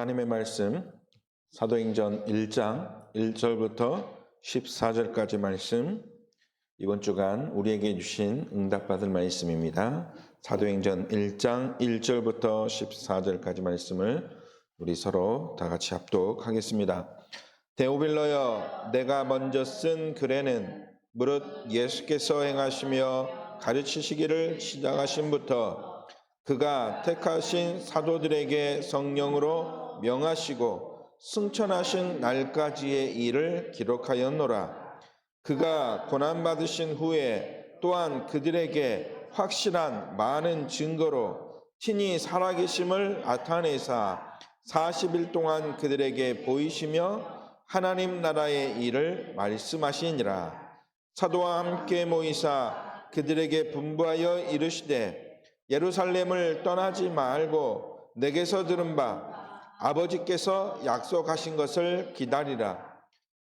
하나님의 말씀 사도행전 1장 1절부터 14절까지 말씀, 이번 주간 우리에게 주신 응답받을 말씀입니다. 사도행전 1장 1절부터 14절까지 말씀을 우리 서로 다 같이 합독하겠습니다. 데오빌러여, 내가 먼저 쓴 글에는 무릇 예수께서 행하시며 가르치시기를 시작하신부터 그가 택하신 사도들에게 성령으로 명하시고 승천하신 날까지의 일을 기록하였노라. 그가 고난받으신 후에 또한 그들에게 확실한 많은 증거로 친히 살아계심을 나타내사 40일 동안 그들에게 보이시며 하나님 나라의 일을 말씀하시니라. 사도와 함께 모이사 그들에게 분부하여 이르시되 예루살렘을 떠나지 말고 내게서 들은 바 아버지께서 약속하신 것을 기다리라.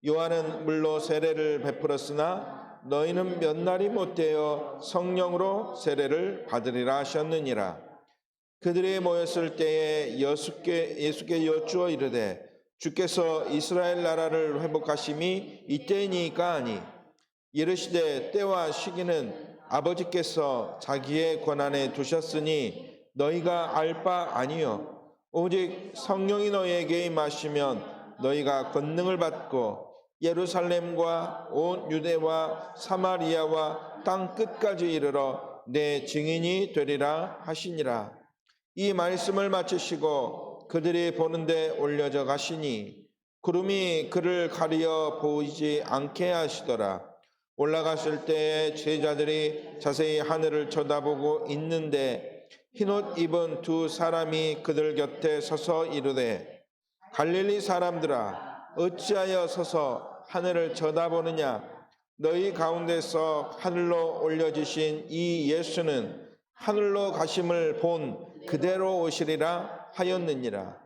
요한은 물로 세례를 베풀었으나 너희는 몇 날이 못되어 성령으로 세례를 받으리라 하셨느니라. 그들이 모였을 때에 예수께 여쭈어 이르되 주께서 이스라엘 나라를 회복하심이 이때이니까 하니 이르시되 때와 시기는 아버지께서 자기의 권한에 두셨으니 너희가 알 바 아니요 오직 성령이 너희에게 임하시면 너희가 권능을 받고 예루살렘과 온 유대와 사마리아와 땅 끝까지 이르러 내 증인이 되리라 하시니라. 이 말씀을 마치시고 그들이 보는데 올려져 가시니 구름이 그를 가리어 보이지 않게 하시더라. 올라갔을 때에 제자들이 자세히 하늘을 쳐다보고 있는데 흰옷 입은 두 사람이 그들 곁에 서서 이르되 갈릴리 사람들아, 어찌하여 서서 하늘을 쳐다보느냐? 너희 가운데서 하늘로 올려지신 이 예수는 하늘로 가심을 본 그대로 오시리라 하였느니라.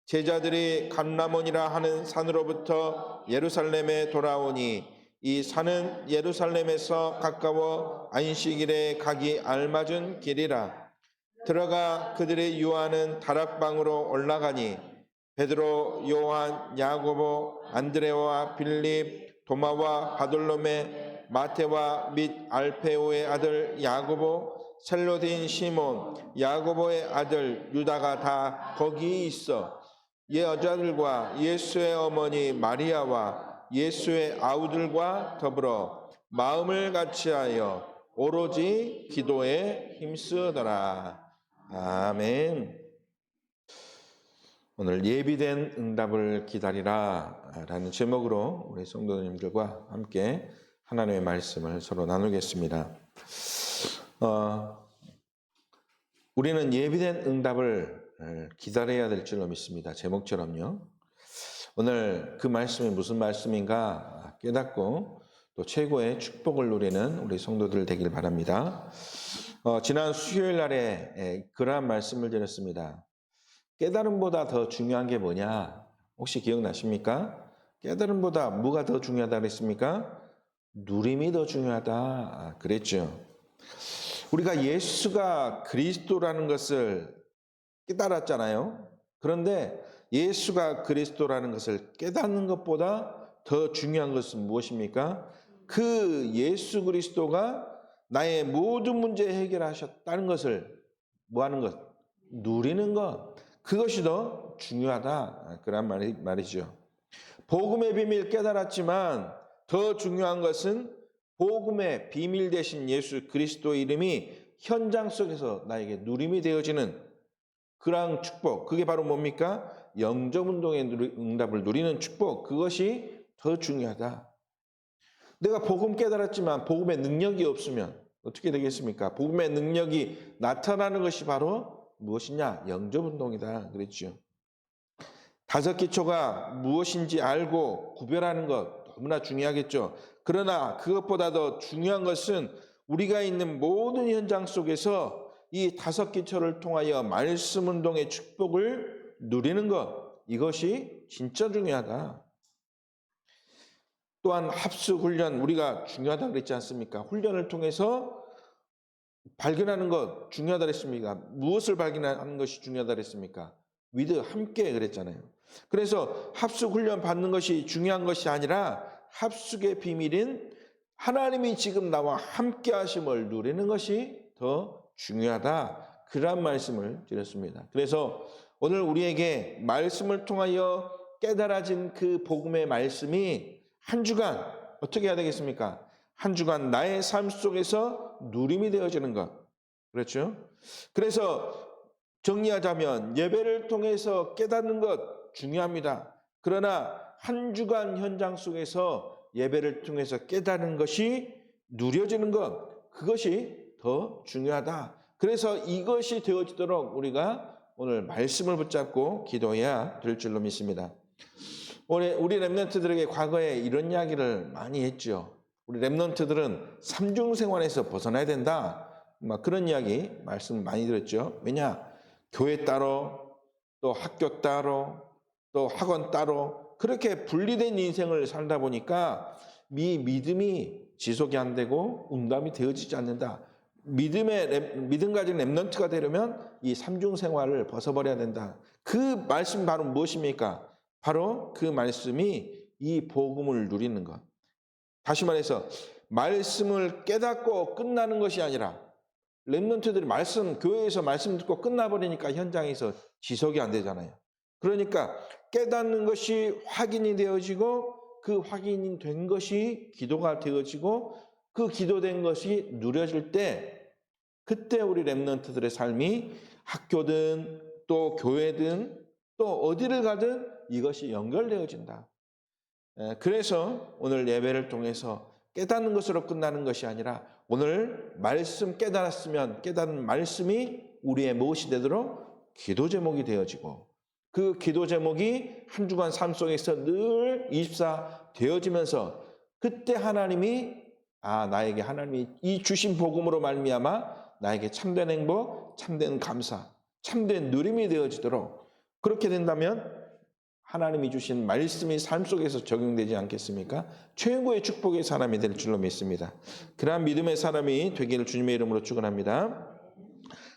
제자들이 감람원이라 하는 산으로부터 예루살렘에 돌아오니 이 산은 예루살렘에서 가까워 안식일에 가기 알맞은 길이라. 들어가 그들이 유하는 다락방으로 올라가니 베드로, 요한, 야고보, 안드레와 빌립, 도마와 바돌로메, 마테와 및 알페오의 아들 야고보, 셀로딘 시몬, 야고보의 아들 유다가 다 거기 있어 여자들과 예수의 어머니 마리아와 예수의 아우들과 더불어 마음을 같이하여 오로지 기도에 힘쓰더라. 아멘. 오늘 예비된 응답을 기다리라 라는 제목으로 우리 성도님들과 함께 하나님의 말씀을 서로 나누겠습니다. 우리는 예비된 응답을 기다려야 될 줄로 믿습니다. 제목처럼요. 오늘 그 말씀이 무슨 말씀인가 깨닫고 또 최고의 축복을 누리는 우리 성도들 되길 바랍니다. 지난 수요일 날에 그러한 말씀을 드렸습니다. 깨달음보다 더 중요한 게 뭐냐? 혹시 기억나십니까? 깨달음보다 뭐가 더 중요하다 그랬습니까? 누림이 더 중요하다 그랬죠. 우리가 예수가 그리스도라는 것을 깨달았잖아요. 그런데 예수가 그리스도라는 것을 깨닫는 것보다 더 중요한 것은 무엇입니까? 그 예수 그리스도가 나의 모든 문제 해결하셨다는 것을 뭐하는 것? 누리는 것. 그것이 더 중요하다. 그런 말이죠. 복음의 비밀 깨달았지만 더 중요한 것은 복음의 비밀 되신 예수 그리스도의 이름이 현장 속에서 나에게 누림이 되어지는 그러한 축복. 그게 바로 뭡니까? 영접운동의 응답을 누리는 축복. 그것이 더 중요하다. 내가 복음 깨달았지만 복음의 능력이 없으면 어떻게 되겠습니까? 복음의 능력이 나타나는 것이 바로 무엇이냐? 영접운동이다 그랬죠. 다섯 기초가 무엇인지 알고 구별하는 것 너무나 중요하겠죠. 그러나 그것보다 더 중요한 것은 우리가 있는 모든 현장 속에서 이 다섯 기초를 통하여 말씀 운동의 축복을 누리는 것, 이것이 진짜 중요하다. 또한 합수 훈련, 우리가 중요하다 그랬지 않습니까? 훈련을 통해서 발견하는 것 중요하다 그랬습니까? 무엇을 발견하는 것이 중요하다 그랬습니까? with 함께 그랬잖아요. 그래서 합숙 훈련 받는 것이 중요한 것이 아니라 합숙의 비밀인 하나님이 지금 나와 함께 하심을 누리는 것이 더 중요하다. 그런 말씀을 드렸습니다. 그래서 오늘 우리에게 말씀을 통하여 깨달아진 그 복음의 말씀이 한 주간 어떻게 해야 되겠습니까? 한 주간 나의 삶 속에서 누림이 되어지는 것. 그렇죠? 그래서 정리하자면 예배를 통해서 깨닫는 것 중요합니다. 그러나 한 주간 현장 속에서 예배를 통해서 깨닫는 것이 누려지는 것, 그것이 더 중요하다. 그래서 이것이 되어지도록 우리가 오늘 말씀을 붙잡고 기도해야 될 줄로 믿습니다. 우리 렘넌트들에게 과거에 이런 이야기를 많이 했죠. 우리 렘넌트들은 삼중생활에서 벗어나야 된다. 막 그런 이야기 말씀 많이 들었죠. 왜냐? 교회 따로 또 학교 따로 또 학원 따로 그렇게 분리된 인생을 살다 보니까 믿음이 지속이 안 되고 응답이 되어지지 않는다. 믿음 가진 렘넌트가 되려면 이 삼중생활을 벗어버려야 된다. 그 말씀 바로 무엇입니까? 바로 그 말씀이 이 복음을 누리는 것. 다시 말해서 말씀을 깨닫고 끝나는 것이 아니라 렘넌트들이 교회에서 말씀 듣고 끝나버리니까 현장에서 지속이 안 되잖아요. 그러니까 깨닫는 것이 확인이 되어지고 그 확인이 된 것이 기도가 되어지고 그 기도된 것이 누려질 때 그때 우리 렘넌트들의 삶이 학교든 또 교회든 또 어디를 가든 이것이 연결되어진다. 그래서 오늘 예배를 통해서 깨닫는 것으로 끝나는 것이 아니라 오늘 말씀 깨달았으면 깨닫는 말씀이 우리의 무엇이 되도록 기도 제목이 되어지고 그 기도 제목이 한 주간 삶 속에서 늘 24 되어지면서 그때 하나님이 나에게 하나님이 이 주신 복음으로 말미암아 나에게 참된 행복, 참된 감사, 참된 누림이 되어지도록 그렇게 된다면 하나님이 주신 말씀이 삶 속에서 적용되지 않겠습니까? 최고의 축복의 사람이 될 줄로 믿습니다. 그러한 믿음의 사람이 되기를 주님의 이름으로 축원합니다.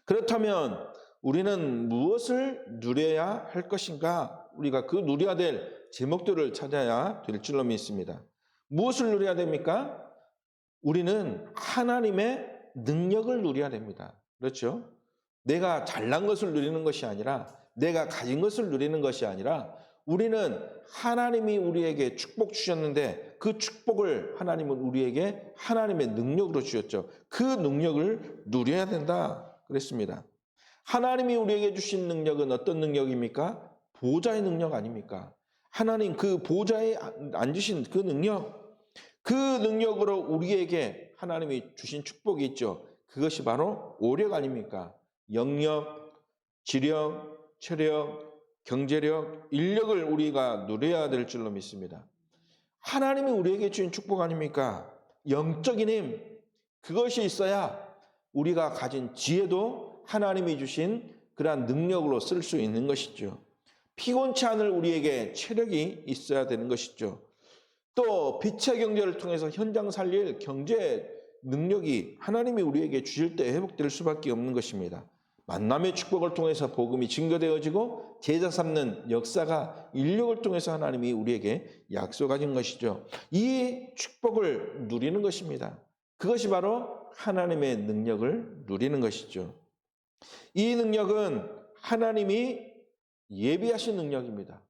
그렇다면 우리는 무엇을 누려야 할 것인가? 우리가 그 누려야 될 제목들을 찾아야 될 줄로 믿습니다. 무엇을 누려야 됩니까? 우리는 하나님의 능력을 누려야 됩니다. 그렇죠? 내가 잘난 것을 누리는 것이 아니라 내가 가진 것을 누리는 것이 아니라 우리는 하나님이 우리에게 축복 주셨는데 그 축복을 하나님은 우리에게 하나님의 능력으로 주셨죠. 그 능력을 누려야 된다 그랬습니다. 하나님이 우리에게 주신 능력은 어떤 능력입니까? 보좌의 능력 아닙니까? 하나님 그 보좌에 앉으신 그 능력, 그 능력으로 우리에게 하나님이 주신 축복이 있죠. 그것이 바로 오력 아닙니까? 영력, 지력, 체력, 경제력, 인력을 우리가 누려야 될 줄로 믿습니다. 하나님이 우리에게 주신 축복 아닙니까? 영적인 힘, 그것이 있어야 우리가 가진 지혜도 하나님이 주신 그러한 능력으로 쓸 수 있는 것이죠. 피곤치 않을 우리에게 체력이 있어야 되는 것이죠. 또 빛의 경제를 통해서 현장 살릴 경제 능력이 하나님이 우리에게 주실 때 회복될 수밖에 없는 것입니다. 만남의 축복을 통해서 복음이 증거되어지고 제자 삼는 역사가 인력을 통해서 하나님이 우리에게 약속하신 것이죠. 이 축복을 누리는 것입니다. 그것이 바로 하나님의 능력을 누리는 것이죠. 이 능력은 하나님이 예비하신 능력입니다.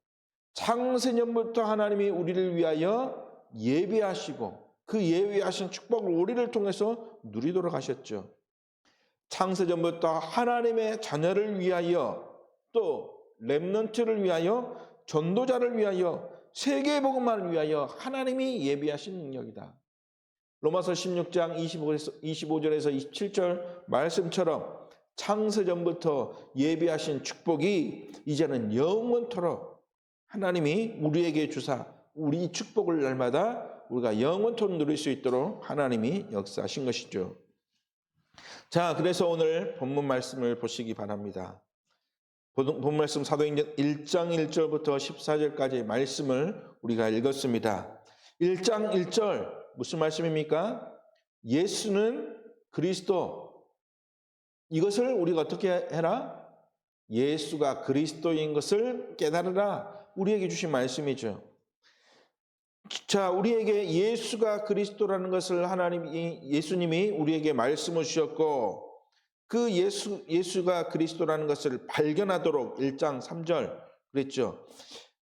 창세전부터 하나님이 우리를 위하여 예비하시고 그 예비하신 축복을 우리를 통해서 누리도록 하셨죠. 창세전부터 하나님의 자녀를 위하여 또 렘넌트를 위하여 전도자를 위하여 세계의 복음만을 위하여 하나님이 예비하신 능력이다. 로마서 16장 25절에서 27절 말씀처럼 창세전부터 예비하신 축복이 이제는 영원토록 하나님이 우리에게 주사 우리 축복을 날마다 우리가 영원토록 누릴 수 있도록 하나님이 역사하신 것이죠. 자, 그래서 오늘 본문 말씀을 보시기 바랍니다. 본문 말씀 사도행전 1장 1절부터 14절까지의 말씀을 우리가 읽었습니다. 1장 1절 무슨 말씀입니까? 예수는 그리스도. 이것을 우리가 어떻게 해라? 예수가 그리스도인 것을 깨달으라. 우리에게 주신 말씀이죠. 자, 우리에게 예수가 그리스도라는 것을 예수님이 우리에게 말씀을 주셨고, 그 예수가 그리스도라는 것을 발견하도록 1장 3절 그랬죠.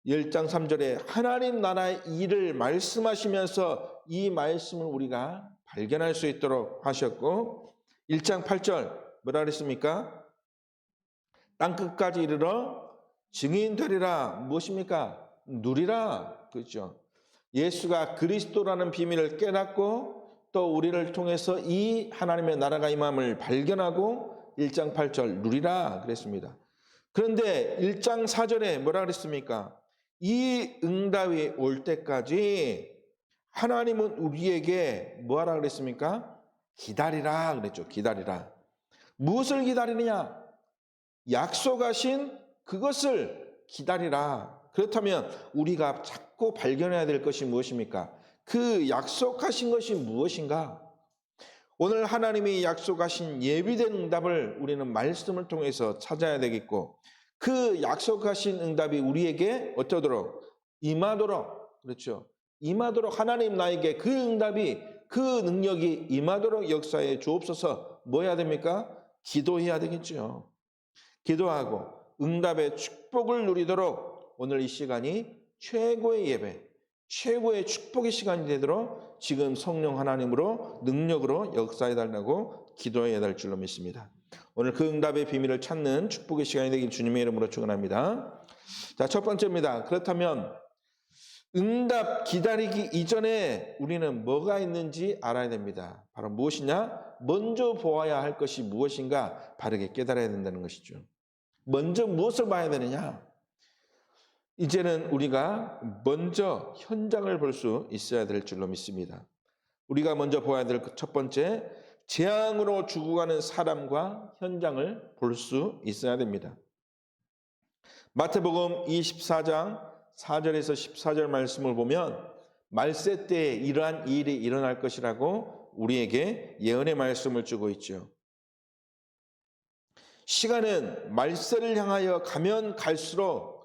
1장 3절에 하나님 나라의 일을 말씀하시면서 이 말씀을 우리가 발견할 수 있도록 하셨고, 1장 8절 뭐라 그랬습니까? 땅끝까지 이르러 증인되리라. 무엇입니까? 누리라. 그렇죠. 예수가 그리스도라는 비밀을 깨닫고 또 우리를 통해서 이 하나님의 나라가 임함을 발견하고 1장 8절 누리라 그랬습니다. 그런데 1장 4절에 뭐라 그랬습니까? 이 응답이 올 때까지 하나님은 우리에게 뭐하라 그랬습니까? 기다리라 그랬죠. 기다리라. 무엇을 기다리느냐? 약속하신 그것을 기다리라. 그렇다면 우리가 자꾸 발견해야 될 것이 무엇입니까? 그 약속하신 것이 무엇인가? 오늘 하나님이 약속하신 예비된 응답을 우리는 말씀을 통해서 찾아야 되겠고, 그 약속하신 응답이 우리에게 어떠도록 임하도록, 그렇죠? 임하도록 하나님 나에게 그 응답이, 그 능력이 임하도록 역사에 주옵소서. 뭐 해야 됩니까? 기도해야 되겠죠. 기도하고 응답의 축복을 누리도록 오늘 이 시간이 최고의 예배, 최고의 축복의 시간이 되도록 지금 성령 하나님으로 능력으로 역사해 달라고 기도해야 될 줄로 믿습니다. 오늘 그 응답의 비밀을 찾는 축복의 시간이 되길 주님의 이름으로 축원합니다. 자, 첫 번째입니다. 그렇다면 응답 기다리기 이전에 우리는 뭐가 있는지 알아야 됩니다. 바로 무엇이냐? 먼저 보아야 할 것이 무엇인가 바르게 깨달아야 된다는 것이죠. 먼저 무엇을 봐야 되느냐? 이제는 우리가 먼저 현장을 볼 수 있어야 될 줄로 믿습니다. 우리가 먼저 보아야 될 첫 번째, 재앙으로 죽어가는 사람과 현장을 볼 수 있어야 됩니다. 마태복음 24장 4절에서 14절 말씀을 보면 말세 때에 이러한 일이 일어날 것이라고 우리에게 예언의 말씀을 주고 있죠. 시간은 말세를 향하여 가면 갈수록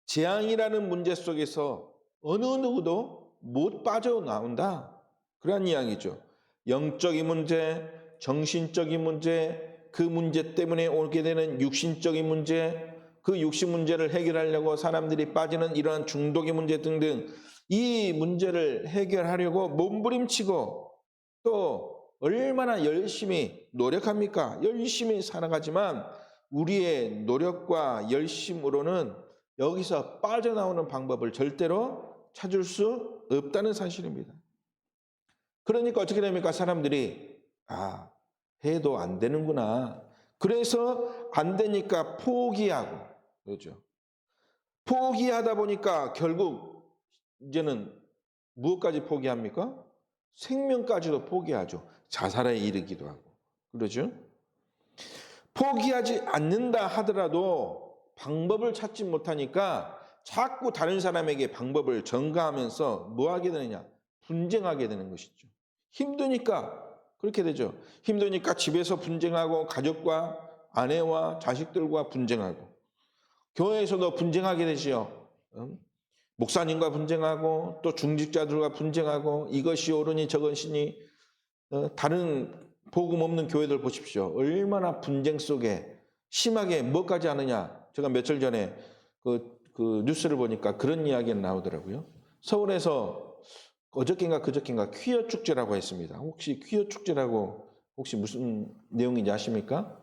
재앙이라는 문제 속에서 어느 누구도 못 빠져나온다. 그런 이야기죠. 영적인 문제, 정신적인 문제, 그 문제 때문에 오게 되는 육신적인 문제, 그 육신 문제를 해결하려고 사람들이 빠지는 이러한 중독의 문제 등등 이 문제를 해결하려고 몸부림치고 또 얼마나 열심히 노력합니까? 열심히 살아가지만 우리의 노력과 열심으로는 여기서 빠져나오는 방법을 절대로 찾을 수 없다는 사실입니다. 그러니까 어떻게 됩니까? 사람들이 해도 안 되는구나. 그래서 안 되니까 포기하고, 그렇죠? 포기하다 보니까 결국 이제는 무엇까지 포기합니까? 생명까지도 포기하죠. 자살에 이르기도 하고. 그러죠? 포기하지 않는다 하더라도 방법을 찾지 못하니까 자꾸 다른 사람에게 방법을 전가하면서 뭐 하게 되느냐? 분쟁하게 되는 것이죠. 힘드니까 그렇게 되죠. 힘드니까 집에서 분쟁하고 가족과 아내와 자식들과 분쟁하고 교회에서도 분쟁하게 되지요. 목사님과 분쟁하고 또 중직자들과 분쟁하고 이것이 옳으니 저것이니 다른 복음 없는 교회들 보십시오. 얼마나 분쟁 속에 심하게 뭐까지 하느냐. 제가 며칠 전에 그 뉴스를 보니까 그런 이야기가 나오더라고요. 서울에서 어저께인가 그저께인가 퀴어 축제라고 했습니다. 혹시 퀴어 축제라고 혹시 무슨 내용인지 아십니까?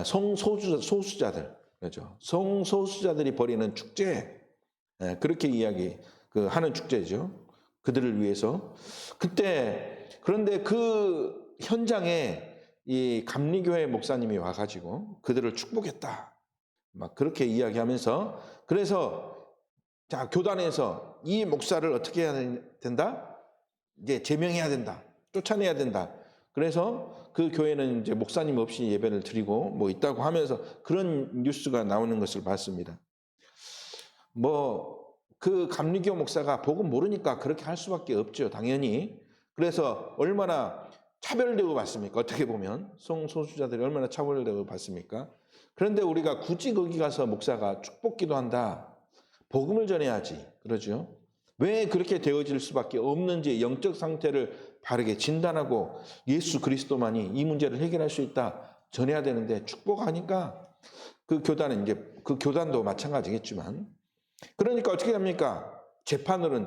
성소수자들, 그렇죠? 성소수자들이 벌이는 축제, 그렇게 하는 축제죠. 그들을 위해서. 그런데 그 현장에 이 감리교회 목사님이 와가지고 그들을 축복했다. 막 그렇게 이야기하면서 그래서 자, 교단에서 이 목사를 어떻게 해야 된다? 이제 제명해야 된다. 쫓아내야 된다. 그래서 그 교회는 이제 목사님 없이 예배를 드리고 뭐 있다고 하면서 그런 뉴스가 나오는 것을 봤습니다. 그 감리교 목사가 복음 모르니까 그렇게 할 수밖에 없죠. 당연히. 그래서 얼마나 차별되고 받습니까? 어떻게 보면 성소수자들이 얼마나 차별되고 받습니까? 그런데 우리가 굳이 거기 가서 목사가 축복기도 한다, 복음을 전해야지, 그러죠? 왜 그렇게 되어질 수밖에 없는지 영적 상태를 바르게 진단하고 예수 그리스도만이 이 문제를 해결할 수 있다 전해야 되는데, 축복하니까 그 교단은 이제, 그 교단도 마찬가지겠지만, 그러니까 어떻게 합니까? 재판으로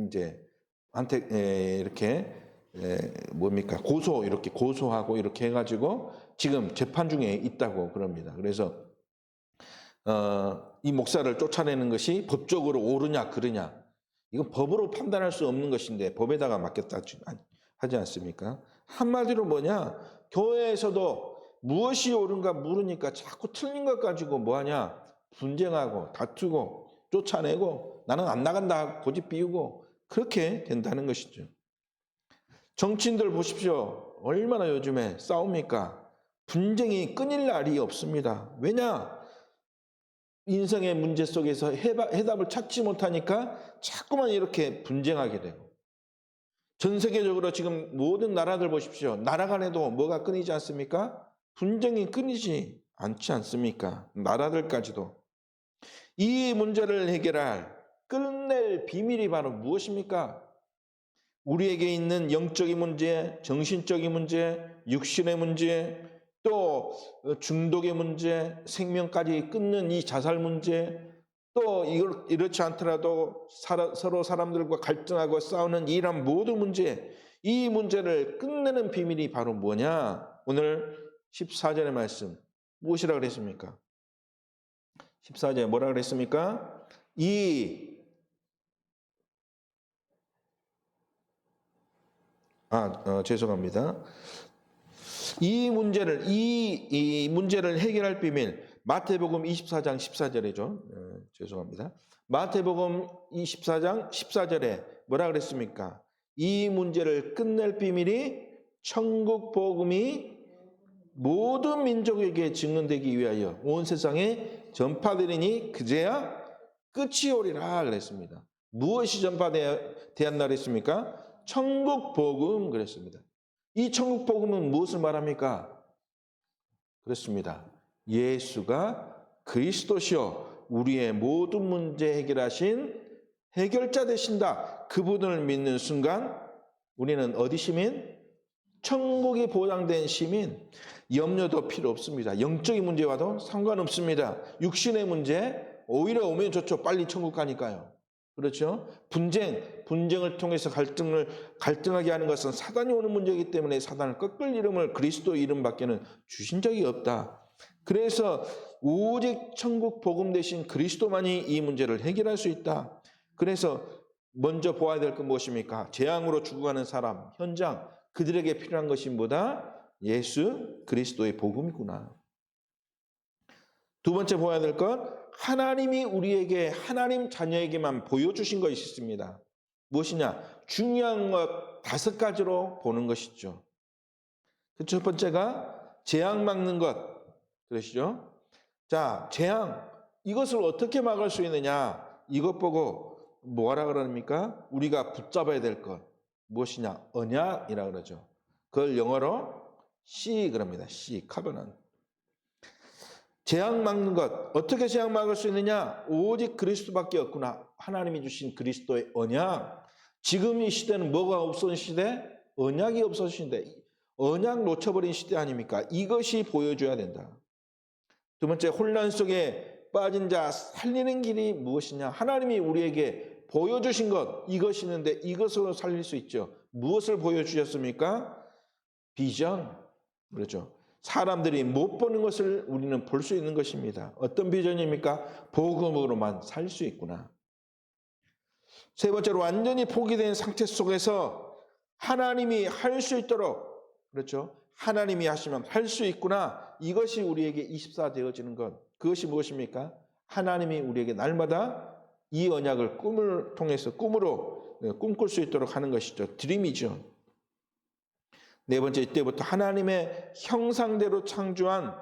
이제 한테 이렇게 뭡니까? 이렇게 고소하고 이렇게 해가지고 지금 재판 중에 있다고 그럽니다. 그래서 이 목사를 쫓아내는 것이 법적으로 옳으냐 그르냐, 이건 법으로 판단할 수 없는 것인데 법에다가 맡겼다 하지 않습니까? 한마디로 뭐냐? 교회에서도 무엇이 옳은가 물으니까 자꾸 틀린 것 가지고 뭐하냐? 분쟁하고 다투고 쫓아내고 나는 안 나간다 고집 피우고 그렇게 된다는 것이죠. 정치인들 보십시오. 얼마나 요즘에 싸웁니까? 분쟁이 끊일 날이 없습니다. 왜냐? 인생의 문제 속에서 해답을 찾지 못하니까 자꾸만 이렇게 분쟁하게 되고, 전 세계적으로 지금 모든 나라들 보십시오. 나라 간에도 뭐가 끊이지 않습니까? 분쟁이 끊이지 않지 않습니까? 나라들까지도. 이 문제를 해결할 끝낼 비밀이 바로 무엇입니까? 우리에게 있는 영적인 문제, 정신적인 문제, 육신의 문제, 또 중독의 문제, 생명까지 끊는 이 자살 문제, 또 이렇지 않더라도 서로 사람들과 갈등하고 싸우는 이런 모든 문제, 이 문제를 끝내는 비밀이 바로 뭐냐? 오늘 14절의 말씀 무엇이라고 그랬습니까? 14절에 뭐라고 그랬습니까? 죄송합니다. 이 문제를 해결할 비밀, 마태복음 24장 14절이죠. 죄송합니다. 마태복음 24장 14절에 뭐라 그랬습니까? 이 문제를 끝낼 비밀이 천국 복음이 모든 민족에게 증언되기 위하여 온 세상에 전파되리니 그제야 끝이 오리라 그랬습니다. 무엇이 전파되었나 그랬습니까? 천국 복음 그랬습니다. 이 천국 복음은 무엇을 말합니까? 그렇습니다. 예수가 그리스도시요 우리의 모든 문제 해결하신 해결자 되신다. 그분을 믿는 순간 우리는 어디 시민? 천국이 보장된 시민. 염려도 필요 없습니다. 영적인 문제와도 상관없습니다. 육신의 문제 오히려 오면 좋죠. 빨리 천국 가니까요. 그렇죠? 분쟁을 통해서 갈등하게 하는 것은 사단이 오는 문제이기 때문에 사단을 꺾을 이름을 그리스도 이름밖에는 주신 적이 없다. 그래서 오직 천국 복음 대신 그리스도만이 이 문제를 해결할 수 있다. 그래서 먼저 보아야 될 건 무엇입니까? 재앙으로 죽어가는 사람, 현장, 그들에게 필요한 것이 뭐다? 예수 그리스도의 복음이구나. 두 번째 보아야 될 것, 하나님이 우리에게, 하나님 자녀에게만 보여주신 것이 있습니다. 무엇이냐? 중요한 것 5가지로 보는 것이죠. 그 첫 번째가 재앙 막는 것. 그러시죠? 자, 재앙. 이것을 어떻게 막을 수 있느냐? 이것 보고 뭐라 그럽니까? 우리가 붙잡아야 될 것. 무엇이냐? 언약이라 그러죠. 그걸 영어로 C 그럽니다. C, covenant. 재앙 막는 것. 어떻게 재앙 막을 수 있느냐? 오직 그리스도밖에 없구나. 하나님이 주신 그리스도의 언약. 지금 이 시대는 뭐가 없어진 시대? 언약이 없어진 시대. 언약 놓쳐버린 시대 아닙니까? 이것이 보여줘야 된다. 두 번째, 혼란 속에 빠진 자 살리는 길이 무엇이냐? 하나님이 우리에게 보여주신 것, 이것이 있는데 이것으로 살릴 수 있죠. 무엇을 보여주셨습니까? 비전. 그렇죠. 사람들이 못 보는 것을 우리는 볼 수 있는 것입니다. 어떤 비전입니까? 복음으로만 살 수 있구나. 세 번째로, 완전히 포기된 상태 속에서 하나님이 할 수 있도록, 그렇죠? 하나님이 하시면 할 수 있구나. 이것이 우리에게 24 되어지는 것. 그것이 무엇입니까? 하나님이 우리에게 날마다 이 언약을 꿈을 통해서 꿈으로 꿈꿀 수 있도록 하는 것이죠. 드림이죠. 네 번째, 이때부터 하나님의 형상대로 창조한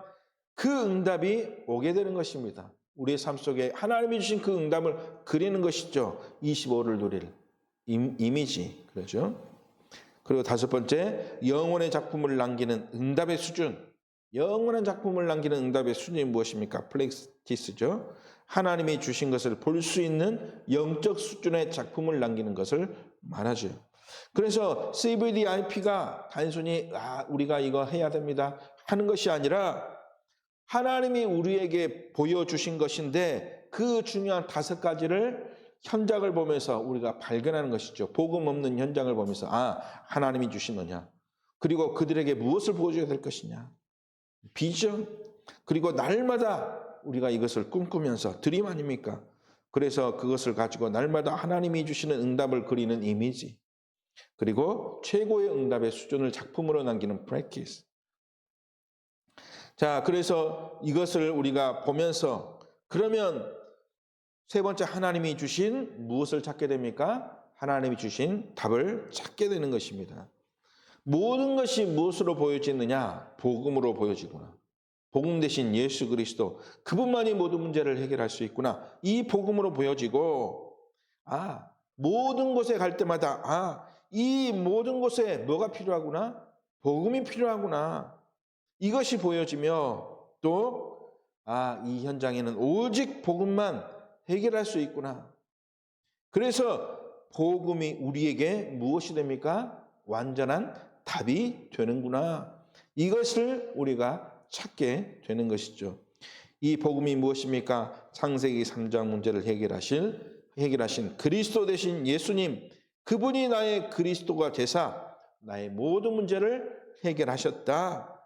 그 응답이 오게 되는 것입니다. 우리의 삶 속에 하나님이 주신 그 응답을 그리는 것이죠. 25를 누릴 이미지. 그렇죠? 그리고 다섯 번째, 영원의 작품을 남기는 응답의 수준. 영원한 작품을 남기는 응답의 수준이 무엇입니까? 플렉티스죠. 하나님이 주신 것을 볼 수 있는 영적 수준의 작품을 남기는 것을 말하죠. 그래서 CVDIP가 단순히 우리가 이거 해야 됩니다 하는 것이 아니라 하나님이 우리에게 보여주신 것인데 그 중요한 다섯 가지를 현장을 보면서 우리가 발견하는 것이죠. 복음 없는 현장을 보면서 하나님이 주신 거냐. 그리고 그들에게 무엇을 보여줘야 될 것이냐. 비전. 그리고 날마다 우리가 이것을 꿈꾸면서 드림 아닙니까? 그래서 그것을 가지고 날마다 하나님이 주시는 응답을 그리는 이미지. 그리고 최고의 응답의 수준을 작품으로 남기는 프랙티스. 자, 그래서 이것을 우리가 보면서 그러면 세 번째 하나님이 주신 무엇을 찾게 됩니까? 하나님이 주신 답을 찾게 되는 것입니다. 모든 것이 무엇으로 보여지느냐? 복음으로 보여지구나. 복음 대신 예수 그리스도 그분만이 모든 문제를 해결할 수 있구나. 이 복음으로 보여지고 모든 곳에 갈 때마다 이 모든 곳에 뭐가 필요하구나? 복음이 필요하구나. 이것이 보여지며 또 이 현장에는 오직 복음만 해결할 수 있구나. 그래서 복음이 우리에게 무엇이 됩니까? 완전한 답이 되는구나. 이것을 우리가 찾게 되는 것이죠. 이 복음이 무엇입니까? 창세기 3장 문제를 해결하신 그리스도 되신 예수님, 그분이 나의 그리스도가 되사 나의 모든 문제를 해결하셨다.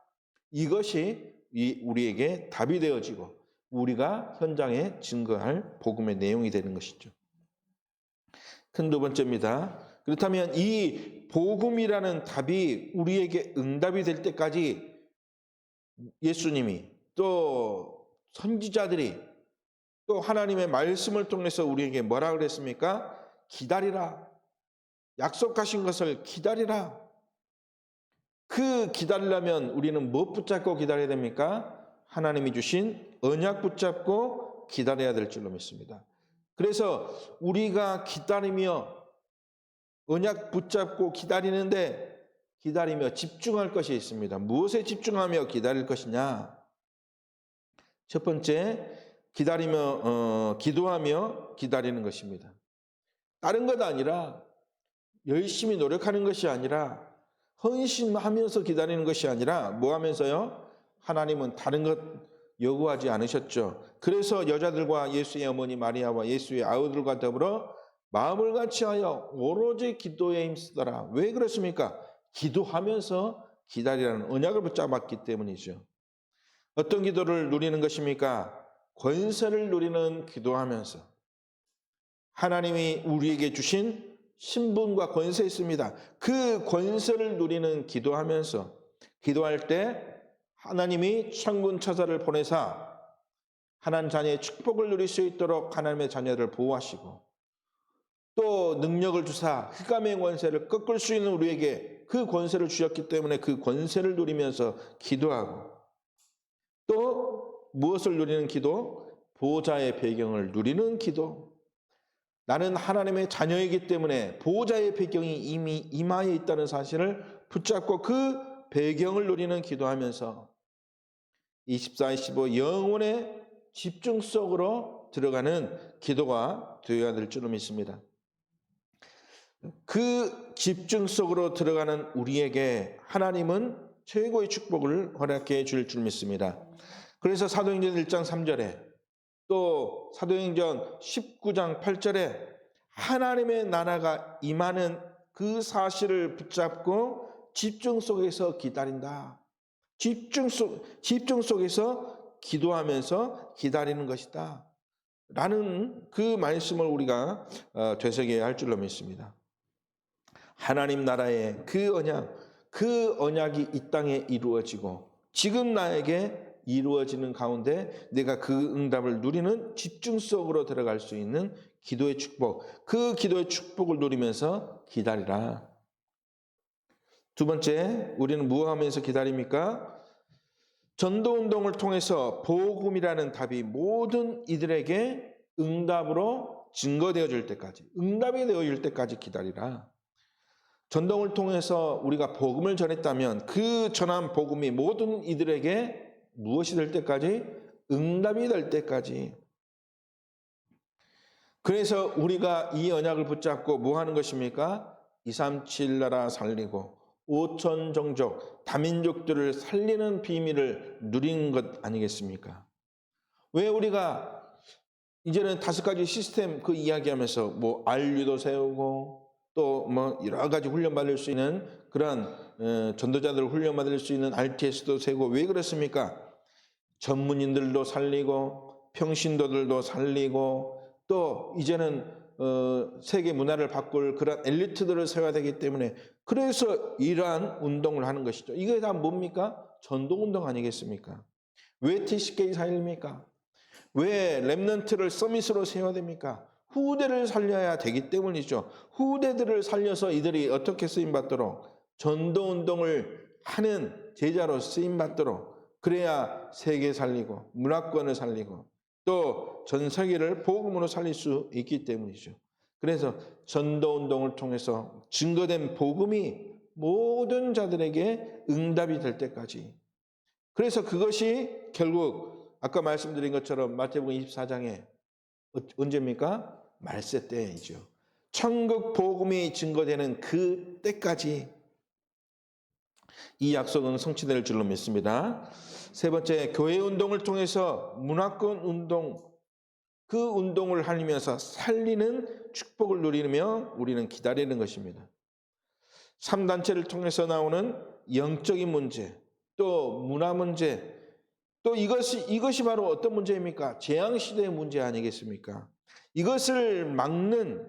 이것이 우리에게 답이 되어지고 우리가 현장에 증거할 복음의 내용이 되는 것이죠. 큰 두 번째입니다. 그렇다면 이 복음이라는 답이 우리에게 응답이 될 때까지 예수님이 또 선지자들이 또 하나님의 말씀을 통해서 우리에게 뭐라 그랬습니까? 기다리라. 약속하신 것을 기다리라. 그 기다리려면 우리는 뭐 붙잡고 기다려야 됩니까? 하나님이 주신 언약 붙잡고 기다려야 될 줄로 믿습니다. 그래서 우리가 기다리며 언약 붙잡고 기다리며 집중할 것이 있습니다. 무엇에 집중하며 기다릴 것이냐? 첫 번째, 기도하며 기다리는 것입니다. 다른 것 아니라 열심히 노력하는 것이 아니라 헌신하면서 기다리는 것이 아니라 뭐 하면서요? 하나님은 다른 것 요구하지 않으셨죠. 그래서 여자들과 예수의 어머니 마리아와 예수의 아우들과 더불어 마음을 같이하여 오로지 기도에 힘쓰더라. 왜 그렇습니까? 기도하면서 기다리라는 언약을 붙잡았기 때문이죠. 어떤 기도를 누리는 것입니까? 권세를 누리는 기도하면서 하나님이 우리에게 주신 신분과 권세 있습니다. 그 권세를 누리는 기도하면서 기도할 때 하나님이 천군 천사를 보내사 하나님 자녀의 축복을 누릴 수 있도록 하나님의 자녀를 보호하시고 또 능력을 주사 흑암의 권세를 꺾을 수 있는 우리에게 그 권세를 주셨기 때문에 그 권세를 누리면서 기도하고 또 무엇을 누리는 기도? 보호자의 배경을 누리는 기도. 나는 하나님의 자녀이기 때문에 보호자의 배경이 이미 임하에 있다는 사실을 붙잡고 그 배경을 누리는 기도하면서 24-25 영혼의 집중 속으로 들어가는 기도가 되어야 될 줄로 믿습니다. 그 집중 속으로 들어가는 우리에게 하나님은 최고의 축복을 허락해 줄 줄 믿습니다. 그래서 사도행전 1장 3절에 또 사도행전 19장 8절에 하나님의 나라가 임하는 그 사실을 붙잡고 집중 속에서 기다린다. 집중 속에서 기도하면서 기다리는 것이다. 라는 그 말씀을 우리가 되새겨야 할 줄로 믿습니다. 하나님 나라의 그 언약이 이 땅에 이루어지고 지금 나에게 이루어지는 가운데 내가 그 응답을 누리는 집중 속으로 들어갈 수 있는 기도의 축복, 그 기도의 축복을 누리면서 기다리라. 두 번째, 우리는 무엇하면서 기다립니까? 전도운동을 통해서 복음이라는 답이 모든 이들에게 응답으로 증거되어질 때까지, 응답이 되어질 때까지 기다리라. 전동을 통해서 우리가 복음을 전했다면 그 전한 복음이 모든 이들에게 무엇이 될 때까지? 응답이 될 때까지. 그래서 우리가 이 언약을 붙잡고 뭐 하는 것입니까? 237 나라 살리고 5천 종족, 다민족들을 살리는 비밀을 누린 것 아니겠습니까? 왜 우리가 이제는 5가지 시스템 그 이야기하면서 뭐 RU도 세우고 또 뭐 여러 가지 훈련받을 수 있는 그런 전도자들 훈련받을 수 있는 RTS도 세우고 왜 그렇습니까? 전문인들도 살리고 평신도들도 살리고 또 이제는 세계 문화를 바꿀 그런 엘리트들을 세워야 되기 때문에 그래서 이러한 운동을 하는 것이죠. 이게 다 뭡니까? 전도운동 아니겠습니까? 왜 TCK 살립니까? 왜 렘넌트를 서밋으로 세워야 됩니까? 후대를 살려야 되기 때문이죠. 후대들을 살려서 이들이 어떻게 쓰임받도록 전도운동을 하는 제자로 쓰임받도록 그래야 세계 살리고 문화권을 살리고 또 전 세계를 복음으로 살릴 수 있기 때문이죠. 그래서 전도운동을 통해서 증거된 복음이 모든 자들에게 응답이 될 때까지 그래서 그것이 결국 아까 말씀드린 것처럼 마태복음 24장에 언제입니까? 말세 때이죠. 천국 복음이 증거되는 그 때까지 이 약속은 성취될 줄로 믿습니다. 세 번째, 교회 운동을 통해서 문화권 운동, 그 운동을 하면서 살리는 축복을 누리며 우리는 기다리는 것입니다. 3단체를 통해서 나오는 영적인 문제, 또 문화 문제, 또 이것이 바로 어떤 문제입니까? 재앙시대의 문제 아니겠습니까? 이것을 막는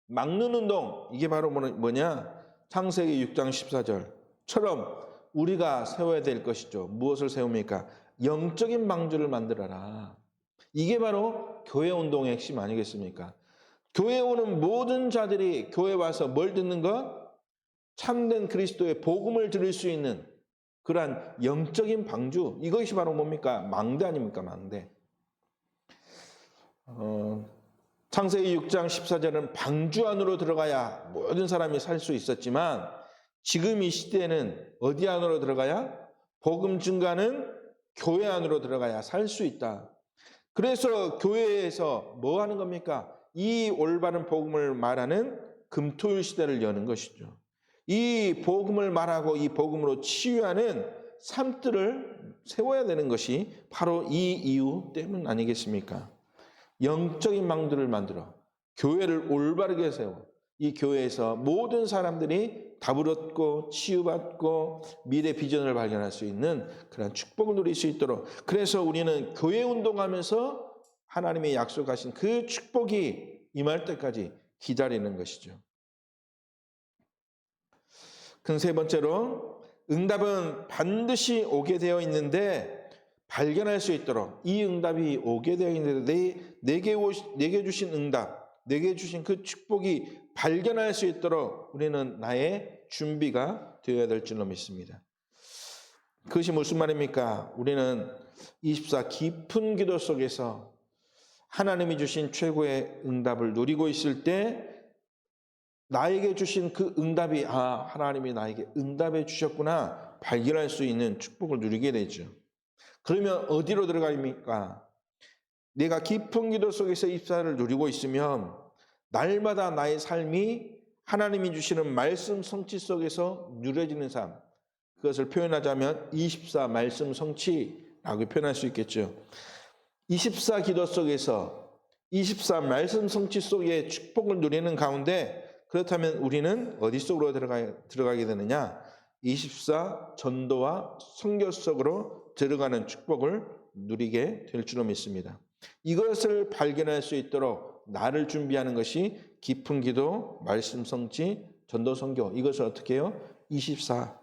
운동, 이게 바로 뭐냐? 창세기 6장 14절처럼 우리가 세워야 될 것이죠. 무엇을 세웁니까? 영적인 방주를 만들어라. 이게 바로 교회 운동의 핵심 아니겠습니까? 교회에 오는 모든 자들이 교회에 와서 뭘 듣는 것? 참된 그리스도의 복음을 들을 수 있는 그러한 영적인 방주, 이것이 바로 뭡니까? 망대 아닙니까? 망대. 창세기 6장 14절은 방주 안으로 들어가야 모든 사람이 살 수 있었지만 지금 이 시대에는 어디 안으로 들어가야? 복음 증가는 교회 안으로 들어가야 살 수 있다. 그래서 교회에서 뭐 하는 겁니까? 이 올바른 복음을 말하는 금토일 시대를 여는 것이죠. 이 복음을 말하고 이 복음으로 치유하는 삶들을 세워야 되는 것이 바로 이 이유 때문 아니겠습니까? 영적인 망들을 만들어 교회를 올바르게 세워 이 교회에서 모든 사람들이 답을 얻고 치유받고 미래 비전을 발견할 수 있는 그런 축복을 누릴 수 있도록 그래서 우리는 교회 운동하면서 하나님의 약속하신 그 축복이 임할 때까지 기다리는 것이죠. 그 세 번째로 응답은 반드시 오게 되어 있는데 발견할 수 있도록 이 응답이 오게 되어 있는데 내게 주신 응답, 내게 주신 그 축복이 발견할 수 있도록 우리는 나의 준비가 되어야 될 줄로 믿습니다. 그것이 무슨 말입니까? 우리는 24 깊은 기도 속에서 하나님이 주신 최고의 응답을 누리고 있을 때 나에게 주신 그 응답이 하나님이 나에게 응답해 주셨구나 발견할 수 있는 축복을 누리게 되죠. 그러면 어디로 들어갑니까? 내가 깊은 기도 속에서 입사를 누리고 있으면 날마다 나의 삶이 하나님이 주시는 말씀 성취 속에서 누려지는 삶, 그것을 표현하자면 24 말씀 성취라고 표현할 수 있겠죠. 24 기도 속에서 24 말씀 성취 속에 축복을 누리는 가운데 그렇다면 우리는 어디 속으로 들어가게 되느냐? 24 전도와 선교 속으로 들어가는 축복을 누리게 될 줄로 믿습니다. 이것을 발견할 수 있도록 나를 준비하는 것이 깊은 기도, 말씀 성취, 전도 선교. 이것을 어떻게 해요? 24.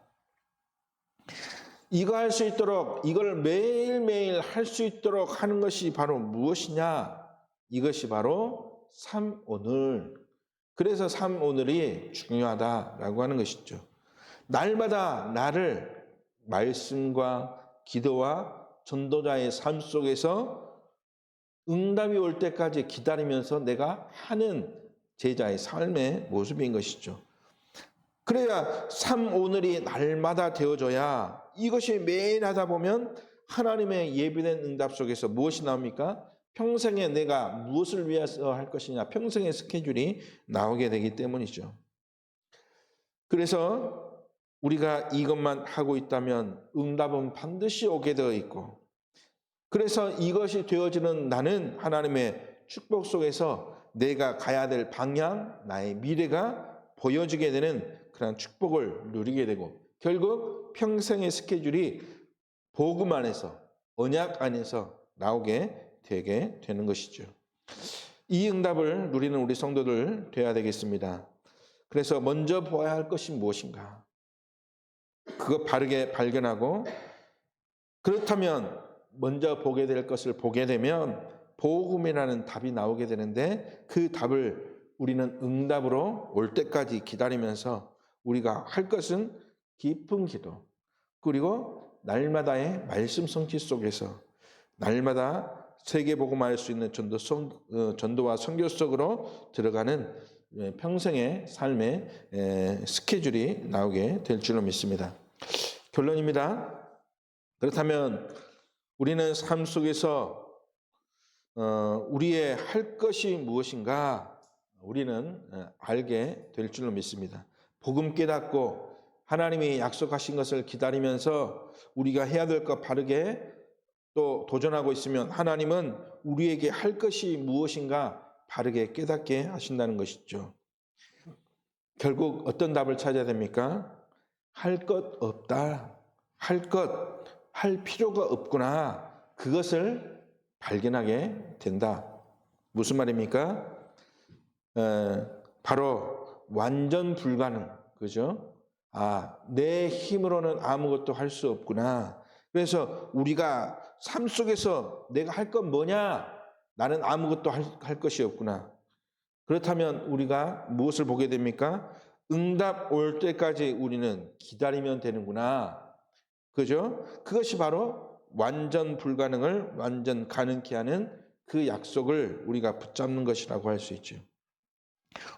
이거 할 수 있도록 이걸 매일매일 할 수 있도록 하는 것이 바로 무엇이냐? 이것이 바로 삶오늘. 그래서 삶오늘이 중요하다라고 하는 것이죠. 날마다 나를 말씀과 기도와 전도자의 삶 속에서 응답이 올 때까지 기다리면서 내가 하는 제자의 삶의 모습인 것이죠. 그래야 삶 오늘이 날마다 되어져야 이것이 매일 하다 보면 하나님의 예비된 응답 속에서 무엇이 나옵니까? 평생에 내가 무엇을 위해서 할 것이냐, 평생의 스케줄이 나오게 되기 때문이죠. 그래서 우리가 이것만 하고 있다면 응답은 반드시 오게 되어 있고, 그래서 이것이 되어지는 나는 하나님의 축복 속에서 내가 가야 될 방향, 나의 미래가 보여지게 되는 그런 축복을 누리게 되고, 결국 평생의 스케줄이 복음 안에서, 언약 안에서 나오게 되게 되는 것이죠. 이 응답을 누리는 우리 성도들 되어야 되겠습니다. 그래서 먼저 보아야 할 것이 무엇인가? 그거 바르게 발견하고, 그렇다면 먼저 보게 될 것을 보게 되면 복음이라는 답이 나오게 되는데, 그 답을 우리는 응답으로 올 때까지 기다리면서 우리가 할 것은 깊은 기도, 그리고 날마다의 말씀 성취 속에서 날마다 세계복음화할 수 있는 전도와 선교 속으로 들어가는 평생의 삶의 스케줄이 나오게 될 줄로 믿습니다. 결론입니다. 그렇다면 우리는 삶 속에서 우리의 할 것이 무엇인가 우리는 알게 될 줄로 믿습니다. 복음 깨닫고 하나님이 약속하신 것을 기다리면서 우리가 해야 될 것 바르게 또 도전하고 있으면 하나님은 우리에게 할 것이 무엇인가 바르게 깨닫게 하신다는 것이죠. 결국 어떤 답을 찾아야 됩니까? 할 것 없다. 할 필요가 없구나. 그것을 발견하게 된다. 무슨 말입니까? 바로 완전 불가능. 그죠? 내 힘으로는 아무것도 할 수 없구나. 그래서 우리가 삶 속에서 내가 할 건 뭐냐? 나는 아무것도 할 것이 없구나. 그렇다면 우리가 무엇을 보게 됩니까? 응답 올 때까지 우리는 기다리면 되는구나. 그죠? 그것이 바로 완전 불가능을 완전 가능케 하는 그 약속을 우리가 붙잡는 것이라고 할 수 있죠.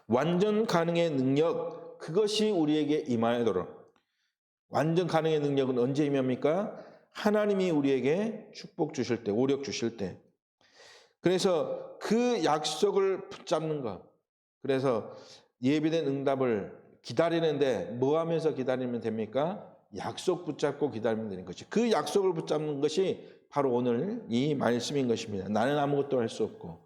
완전 가능의 능력, 그것이 우리에게 임하도록. 완전 가능의 능력은 언제 임합니까? 하나님이 우리에게 축복 주실 때, 오력 주실 때. 그래서 그 약속을 붙잡는 것. 그래서 예비된 응답을 기다리는데 뭐 하면서 기다리면 됩니까? 약속 붙잡고 기다리면 되는 것이. 그 약속을 붙잡는 것이 바로 오늘 이 말씀인 것입니다. 나는 아무것도 할 수 없고.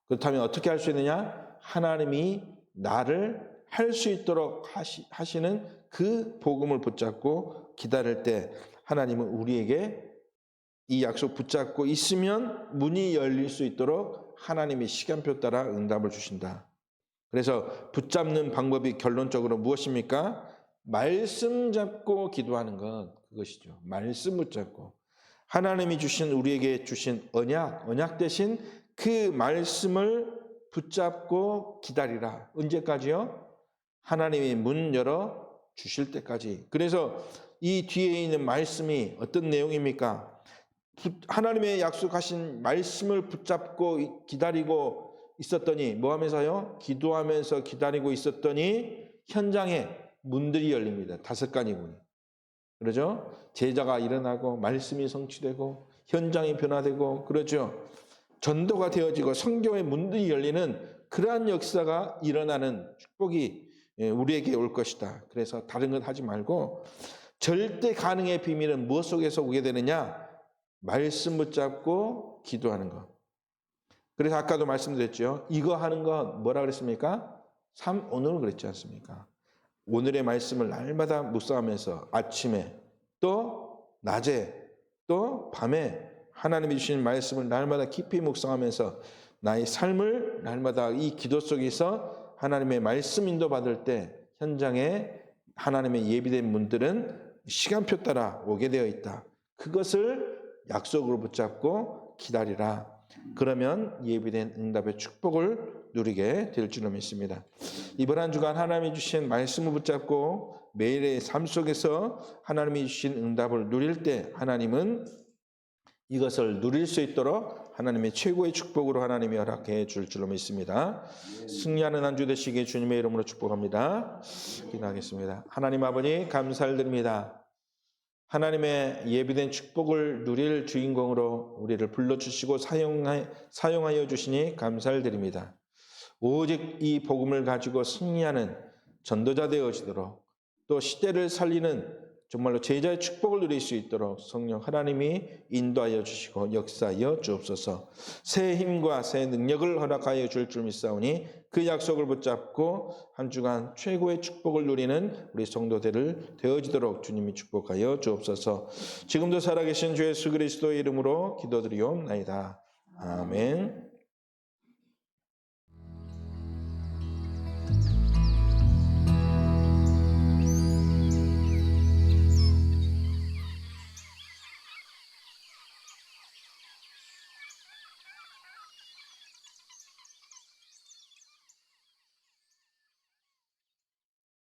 그렇다면 어떻게 할 수 있느냐? 하나님이 나를 할 수 있도록 하시는 그 복음을 붙잡고 기다릴 때 하나님은 우리에게 이 약속 붙잡고 있으면 문이 열릴 수 있도록 하나님이 시간표 따라 응답을 주신다. 그래서 붙잡는 방법이 결론적으로 무엇입니까? 말씀 잡고 기도하는 것, 그것이죠. 말씀 붙잡고 하나님이 주신 우리에게 주신 언약 대신 그 말씀을 붙잡고 기다리라. 언제까지요? 하나님이 문 열어 주실 때까지. 그래서 이 뒤에 있는 말씀이 어떤 내용입니까? 하나님의 약속하신 말씀을 붙잡고 기다리고 있었더니 뭐 하면서요? 기도하면서 기다리고 있었더니 현장에 문들이 열립니다. 5가지. 그러죠? 제자가 일어나고 말씀이 성취되고 현장이 변화되고 그러죠. 전도가 되어지고 성경의 문들이 열리는 그러한 역사가 일어나는 축복이 우리에게 올 것이다. 그래서 다른 것 하지 말고 절대 가능의 비밀은 무엇 속에서 오게 되느냐? 말씀 붙잡고 기도하는 것. 그래서 아까도 말씀드렸죠. 이거 하는 건 뭐라 그랬습니까? 오늘 그랬지 않습니까? 오늘의 말씀을 날마다 묵상하면서 아침에 또 낮에 또 밤에 하나님이 주신 말씀을 날마다 깊이 묵상하면서 나의 삶을 날마다 이 기도 속에서 하나님의 말씀 인도 받을 때 현장에 하나님의 예비된 문들은 시간표 따라 오게 되어 있다. 그것을 약속으로 붙잡고 기다리라. 그러면 예비된 응답의 축복을 누리게 될 줄로 믿습니다. 이번 한 주간 하나님이 주신 말씀을 붙잡고 매일의 삶 속에서 하나님이 주신 응답을 누릴 때 하나님은 이것을 누릴 수 있도록 하나님의 최고의 축복으로 하나님이 허락해 줄 줄로 믿습니다. 승리하는 한 주 되시기에 주님의 이름으로 축복합니다. 기도하겠습니다. 하나님 아버지 감사를 드립니다. 하나님의 예비된 축복을 누릴 주인공으로 우리를 불러주시고 사용하여 주시니 감사를 드립니다. 오직 이 복음을 가지고 승리하는 전도자 되어지도록 또 시대를 살리는 정말로 제자의 축복을 누릴 수 있도록 성령 하나님이 인도하여 주시고 역사하여 주옵소서. 새 힘과 새 능력을 허락하여 줄 줄 믿사오니 그 약속을 붙잡고 한 주간 최고의 축복을 누리는 우리 성도들을 되어지도록 주님이 축복하여 주옵소서. 지금도 살아계신 주 예수 그리스도의 이름으로 기도드리옵나이다. 아멘.